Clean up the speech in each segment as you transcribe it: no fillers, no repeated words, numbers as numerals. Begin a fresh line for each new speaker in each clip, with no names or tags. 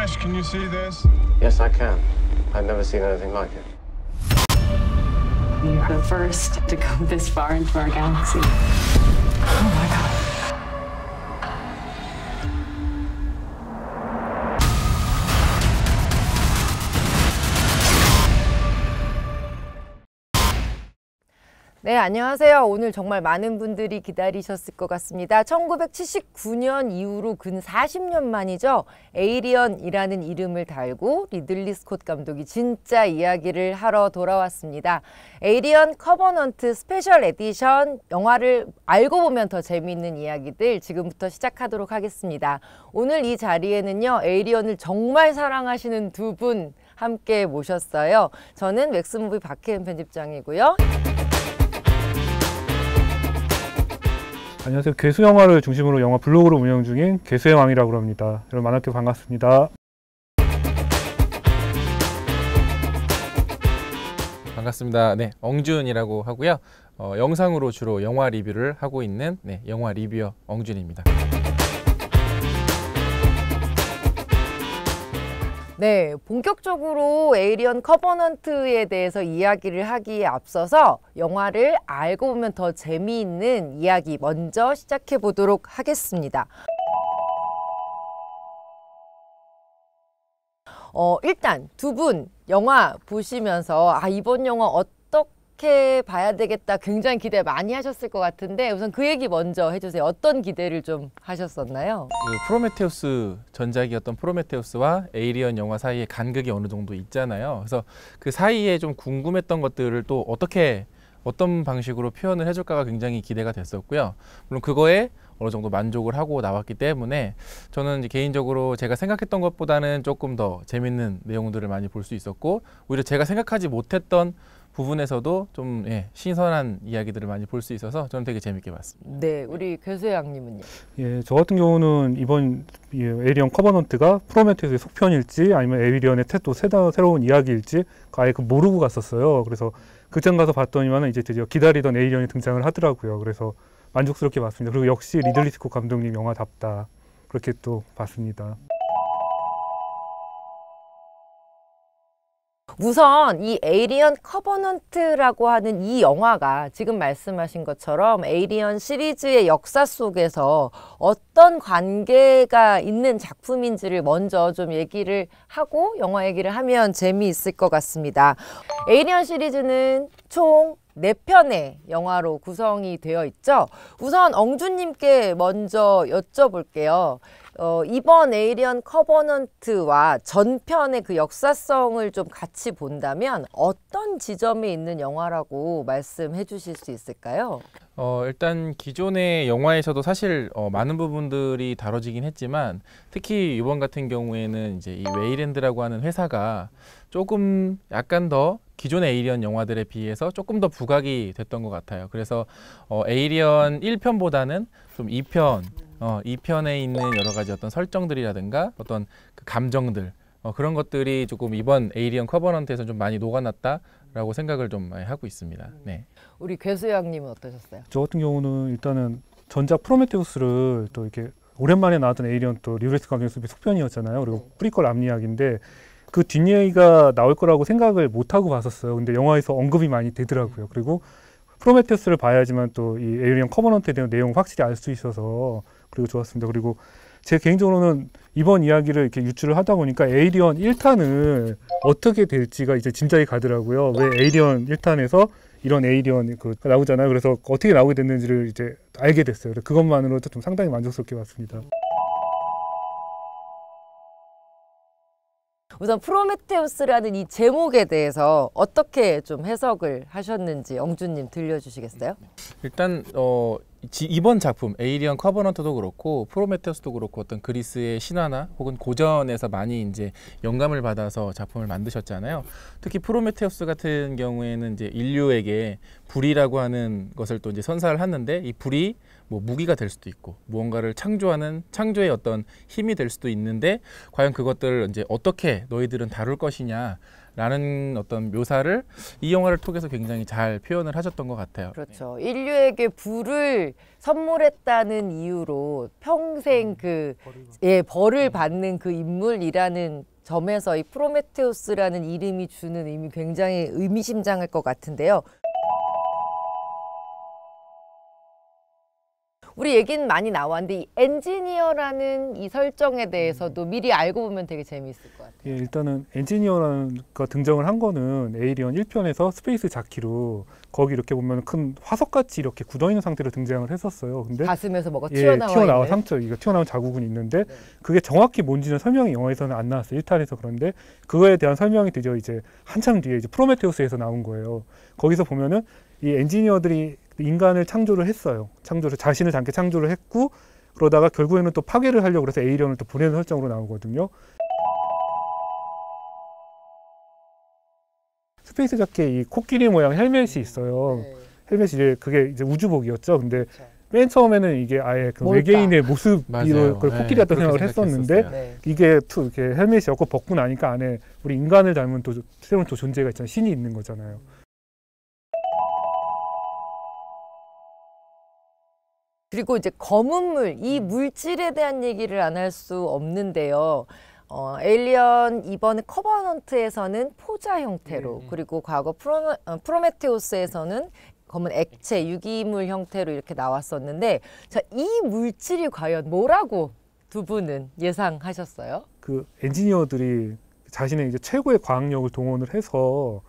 Ash, can you see this?
Yes, I can. I've never seen anything like it.
You're the first to go this far into our galaxy. Oh my God.
네, 안녕하세요. 오늘 정말 많은 분들이 기다리셨을 것 같습니다. 1979년 이후로 근 40년 만이죠. 에이리언이라는 이름을 달고 리들리 스콧 감독이 진짜 이야기를 하러 돌아왔습니다. 에이리언 커버넌트 스페셜 에디션, 영화를 알고 보면 더 재미있는 이야기들 지금부터 시작하도록 하겠습니다. 오늘 이 자리에는요, 에이리언을 정말 사랑하시는 두 분 함께 모셨어요. 저는 맥스무비 박혜은 편집장이고요.
안녕하세요. 괴수 영화를 중심으로 영화 블로그를 운영 중인 괴수의 왕이라고 합니다. 여러분 만나뵙게 반갑습니다.
반갑습니다. 네, 엉준이라고 하고요. 영상으로 주로 영화 리뷰를 하고 있는 영화 리뷰어 엉준입니다.
네, 본격적으로 에이리언 커버넌트에 대해서 이야기를 하기에 앞서서 영화를 알고 보면 더 재미있는 이야기 먼저 시작해 보도록 하겠습니다. 일단 두 분 영화 보시면서 이번 영화 어떻게 봐야 되겠다 굉장히 기대 많이 하셨을 것 같은데 우선 그 얘기 먼저 해주세요. 어떤 기대를 좀 하셨었나요?
그 프로메테우스 전작이었던 프로메테우스와 에이리언 영화 사이에 간극이 어느 정도 있잖아요. 그래서 그 사이에 좀 궁금했던 것들을 또 어떤 방식으로 표현을 해줄까가 굉장히 기대가 됐었고요. 물론 그거에 어느 정도 만족을 하고 나왔기 때문에 저는 이제 개인적으로 제가 생각했던 것보다는 조금 더 재밌는 내용들을 많이 볼 수 있었고, 오히려 제가 생각하지 못했던 부분에서도 좀 신선한 이야기들을 많이 볼 수 있어서 저는 되게 재밌게 봤습니다.
네, 우리 교수양님은요?
예, 저 같은 경우는 이번 에이리언 커버넌트가 프로메테우스의 속편일지 아니면 에이리언의 또 새로운 이야기일지 아예 모르고 갔었어요. 그래서 극장 가서 봤더니만 이제 드디어 기다리던 에이리언이 등장을 하더라고요. 그래서 만족스럽게 봤습니다. 그리고 역시 리들리 스콧 감독님 영화답다, 그렇게 또 봤습니다.
우선 이 에이리언 커버넌트라고 하는 이 영화가 지금 말씀하신 것처럼 에이리언 시리즈의 역사 속에서 어떤 관계가 있는 작품인지를 먼저 좀 얘기를 하고 영화 얘기를 하면 재미있을 것 같습니다. 에이리언 시리즈는 총 4편의 영화로 구성이 되어 있죠. 우선 엉준님께 먼저 여쭤볼게요. 이번 에이리언 커버넌트와 전편의 그 역사성을 좀 같이 본다면 어떤 지점에 있는 영화라고 말씀해 주실 수 있을까요?
일단 기존의 영화에서도 사실 많은 부분들이 다뤄지긴 했지만, 특히 이번 같은 경우에는 이제 이 웨이랜드라고 하는 회사가 조금 약간 더 기존의 에이리언 영화들에 비해서 조금 더 부각이 됐던 것 같아요. 그래서 에이리언 1편보다는 좀 2편에 있는 여러 가지 어떤 설정들이라든가 어떤 그 감정들, 그런 것들이 조금 이번 에이리언 커버넌트에서 좀 많이 녹아났다라고 생각을 좀 많이 하고 있습니다. 네.
우리 괴수양님은 어떠셨어요?
저 같은 경우는 일단은 전작 프로메테우스를 또 이렇게 오랜만에 나왔던 에이리언 또 리들리 스콧 감독의 속편이었잖아요. 그리고 프리퀄 앞이야기인데 그 뒷얘기가 나올 거라고 생각을 못하고 봤었어요. 근데 영화에서 언급이 많이 되더라고요. 그리고 프로메테우스를 봐야지만 또 이 에이리언 커버넌트에 대한 내용 확실히 알 수 있어서 그리고 좋았습니다. 그리고 제 개인적으로는 이번 이야기를 이렇게 유출을 하다 보니까 에이리언 1탄은 어떻게 될지가 이제 짐작이 가더라고요. 왜 에이리언 1탄에서 이런 에이리언이 나오잖아요. 그래서 어떻게 나오게 됐는지를 이제 알게 됐어요. 그것만으로도 좀 상당히 만족스럽게 봤습니다.
우선 프로메테우스라는 이 제목에 대해서 어떻게 좀 해석을 하셨는지 엉준님 들려주시겠어요?
일단 이번 작품 에이리언 커버넌트도 그렇고 프로메테우스도 그렇고 어떤 그리스의 신화나 혹은 고전에서 많이 이제 영감을 받아서 작품을 만드셨잖아요. 특히 프로메테우스 같은 경우에는 이제 인류에게 불이라고 하는 것을 또 이제 선사를 하는데, 이 불이 뭐 무기가 될 수도 있고 무언가를 창조하는 창조의 어떤 힘이 될 수도 있는데, 과연 그것들을 이제 어떻게 너희들은 다룰 것이냐 라는 어떤 묘사를 이 영화를 통해서 굉장히 잘 표현을 하셨던 것 같아요.
그렇죠. 인류에게 불을 선물했다는 이유로 평생 벌을 받는 그 인물이라는 점에서 이 프로메테우스라는 이름이 주는 의미 굉장히 의미심장할 것 같은데요. 우리 얘기는 많이 나왔는데 이 엔지니어라는 이 설정에 대해서도 미리 알고 보면 되게 재미있을 것 같아요.
예, 일단은 엔지니어가 등장을 한 거는 에이리언 1편에서 스페이스 자키로 거기 이렇게 보면 큰 화석같이 이렇게 굳어있는 상태로 등장을 했었어요. 근데
가슴에서 뭐가
튀어나와
있는?
상처, 이거 튀어나온 자국은 있는데 그게 정확히 뭔지는 설명이 영화에서는 안 나왔어요. 1탄에서. 그런데 그거에 대한 설명이 드디어 이제 한참 뒤에 이제 프로메테우스에서 나온 거예요. 거기서 보면은 이 엔지니어들이 인간을 창조를 했어요. 자신을 담게 창조를 했고 그러다가 결국에는 또 파괴를 하려고 해서 에이리언을 또 보내는 설정으로 나오거든요. 스페이스 자켓 이 코끼리 모양 헬멧이 있어요. 헬멧이 이제 그게 이제 우주복이었죠. 근데 맨 처음에는 이게 아예 그 외계인의 모습으로 그걸 코끼리였다 생각을 했었는데 이게 이렇게 헬멧이었고 벗고 나니까 안에 우리 인간을 닮은 또 새로운 또 존재가 있잖아요. 신이 있는 거잖아요.
그리고 이제 검은 물, 이 물질에 대한 얘기를 안 할 수 없는데요. 에일리언 이번에 커버넌트에서는 포자 형태로 그리고 과거 프로메테우스에서는 검은 액체, 유기물 형태로 이렇게 나왔었는데 자, 이 물질이 과연 뭐라고 두 분은 예상하셨어요?
그 엔지니어들이 자신의 이제 최고의 과학력을 동원을 해서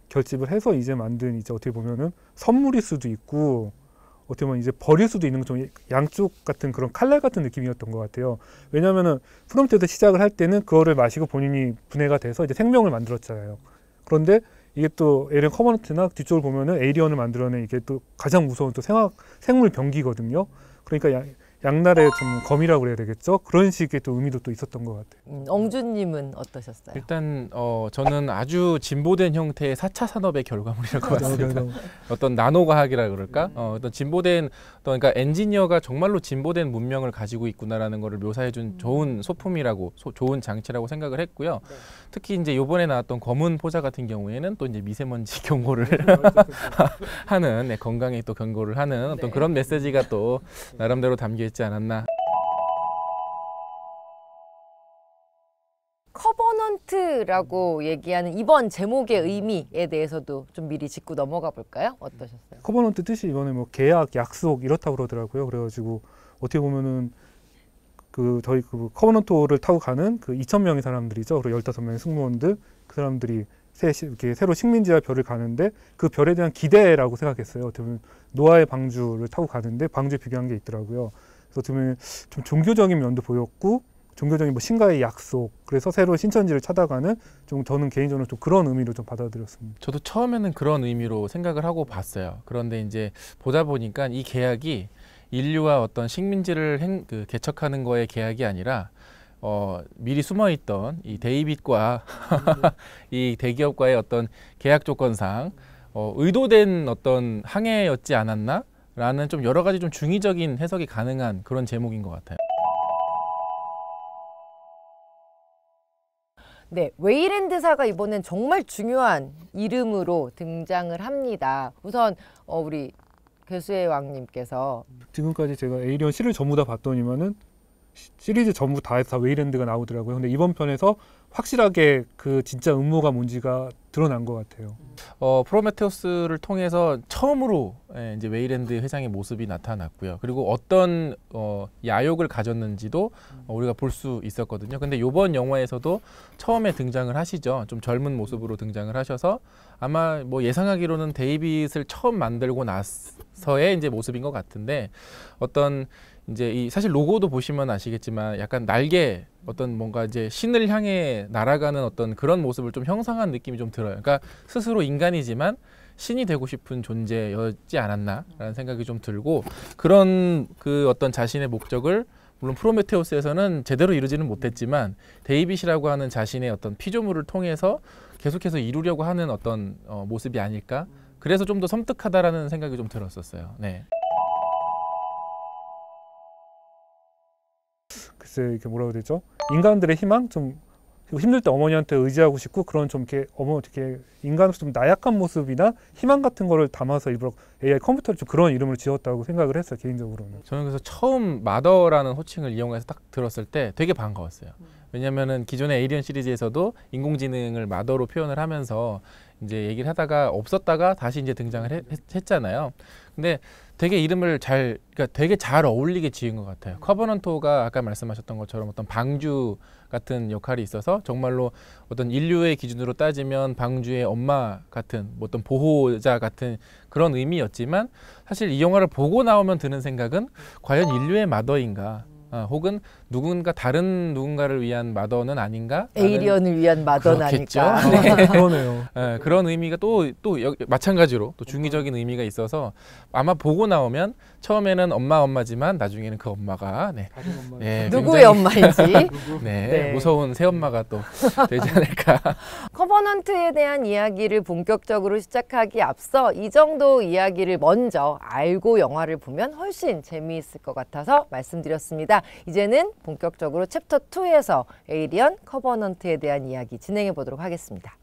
결집을 해서 이제 만든 이제 어떻게 보면은 선물일 수도 있고 어떻게 보면 이제 버릴 수도 있는 좀 양쪽 같은 그런 칼날 같은 느낌이었던 것 같아요. 왜냐하면은 프롬테우스 시작을 할 때는 그거를 마시고 본인이 분해가 돼서 이제 생명을 만들었잖아요. 그런데 이게 또 에일리언 커버넌트나 뒤쪽을 보면은 에이리언을 만들어낸 이게 또 가장 무서운 또 생물 병기거든요. 그러니까 양날의 좀 검이라고 그래야 되겠죠. 그런 식의 또 의미도 또 있었던 것 같아요.
엉준님은 어떠셨어요?
일단 저는 아주 진보된 형태의 4차 산업의 결과물이라고 봤습니다. 어떤 나노과학이라 그럴까? 어떤 진보된 그러니까 엔지니어가 정말로 진보된 문명을 가지고 있구나라는 것을 묘사해준 좋은 소품이라고 좋은 장치라고 생각을 했고요. 특히 이제 이번에 나왔던 검은 포자 같은 경우에는 또 이제 미세먼지 경고를 하는 건강에 또 경고를 하는 어떤 그런 메시지가 또 나름대로 담겨 있지 않았나.
커버넌트라고 얘기하는 이번 제목의 의미에 대해서도 좀 미리 짚고 넘어가 볼까요? 어떠셨어요?
커버넌트 뜻이 이번에 뭐 계약, 약속 이렇다고 그러더라고요. 그래가지고 어떻게 보면은 저희 그 커버넌트를 타고 가는 그 2,000명의 사람들이죠. 그리고 15명의 승무원들 그 사람들이 이렇게 새로 식민지와 별을 가는데 그 별에 대한 기대라고 생각했어요. 어떻게 보면 노아의 방주를 타고 가는데 방주에 비교한 게 있더라고요. 그래서 어떻게 보면 좀 종교적인 면도 보였고 종교적인 뭐 신과의 약속, 그래서 새로운 신천지를 찾아가는 좀 저는 개인적으로 좀 그런 의미로 좀 받아들였습니다.
저도 처음에는 그런 의미로 생각을 하고 봤어요. 그런데 이제 보다 보니까 이 계약이 인류와 어떤 식민지를 개척하는 거의 계약이 아니라 미리 숨어있던 이 데이빗과 이 대기업과의 어떤 계약 조건상 의도된 어떤 항해였지 않았나? 라는 좀 여러 가지 좀 중의적인 해석이 가능한 그런 제목인 것 같아요.
네, 웨이랜드사가 이번엔 정말 중요한 이름으로 등장을 합니다. 우선 우리 괴수의 왕님께서
지금까지 제가 에이리언 시를 전부 다 봤더니만은 시리즈 전부 다 해서 다 웨이랜드가 나오더라고요. 근데 이번 편에서 확실하게 그 진짜 음모가 뭔지가 드러난 것 같아요.
프로메테우스를 통해서 처음으로 이제 웨이랜드 회장의 모습이 나타났고요. 그리고 어떤 야욕을 가졌는지도 우리가 볼 수 있었거든요. 근데 이번 영화에서도 처음에 등장을 하시죠. 좀 젊은 모습으로 등장을 하셔서 아마 뭐 예상하기로는 데이빗을 처음 만들고 나서의 이제 모습인 것 같은데 어떤 이제 사실 로고도 보시면 아시겠지만 약간 날개 어떤 뭔가 이제 신을 향해 날아가는 어떤 그런 모습을 좀 형상한 느낌이 좀 들어요. 그러니까 스스로 인간이지만 신이 되고 싶은 존재였지 않았나라는 생각이 좀 들고 그런 그 어떤 자신의 목적을 물론 프로메테우스에서는 제대로 이루지는 못했지만 데이빗이라고 하는 자신의 어떤 피조물을 통해서 계속해서 이루려고 하는 어떤 모습이 아닐까. 그래서 좀 더 섬뜩하다라는 생각이 좀 들었었어요. 네.
글쎄 이게 뭐라고 해야 되죠? 인간들의 희망, 좀 그리고 힘들 때 어머니한테 의지하고 싶고 그런 좀 이렇게 이렇게 인간으로서 좀 나약한 모습이나 희망 같은 거를 담아서 일부러 AI 컴퓨터를 좀 그런 이름을 지었다고 생각을 했어요, 개인적으로는.
저는 그래서 처음 마더라는 호칭을 이용해서 딱 들었을 때 되게 반가웠어요. 왜냐면은 기존의 에이리언 시리즈에서도 인공지능을 마더로 표현을 하면서 이제 얘기를 하다가 없었다가 다시 이제 등장을 했잖아요. 근데 되게 이름을 그러니까 되게 잘 어울리게 지은 것 같아요. 커버넌트가 아까 말씀하셨던 것처럼 어떤 방주 같은 역할이 있어서 정말로 어떤 인류의 기준으로 따지면 방주의 엄마 같은 뭐 어떤 보호자 같은 그런 의미였지만 사실 이 영화를 보고 나오면 드는 생각은 과연 인류의 마더인가? 혹은 다른 누군가를 위한 마더는 아닌가?
에이리언을 위한 마더는
그렇겠죠.
아닐까.
네.
그러네요.
네, 그런 의미가 또 마찬가지로 또 중의적인 의미가 있어서 아마 보고 나오면 처음에는 엄마지만 나중에는 그 엄마가 네,
누구의 엄마인지.
네, 무서운 새 엄마가 또 되지 않을까.
커버넌트에 대한 이야기를 본격적으로 시작하기 앞서 이 정도 이야기를 먼저 알고 영화를 보면 훨씬 재미있을 것 같아서 말씀드렸습니다. 이제는 본격적으로 챕터 2에서 에이리언 커버넌트에 대한 이야기 진행해 보도록 하겠습니다.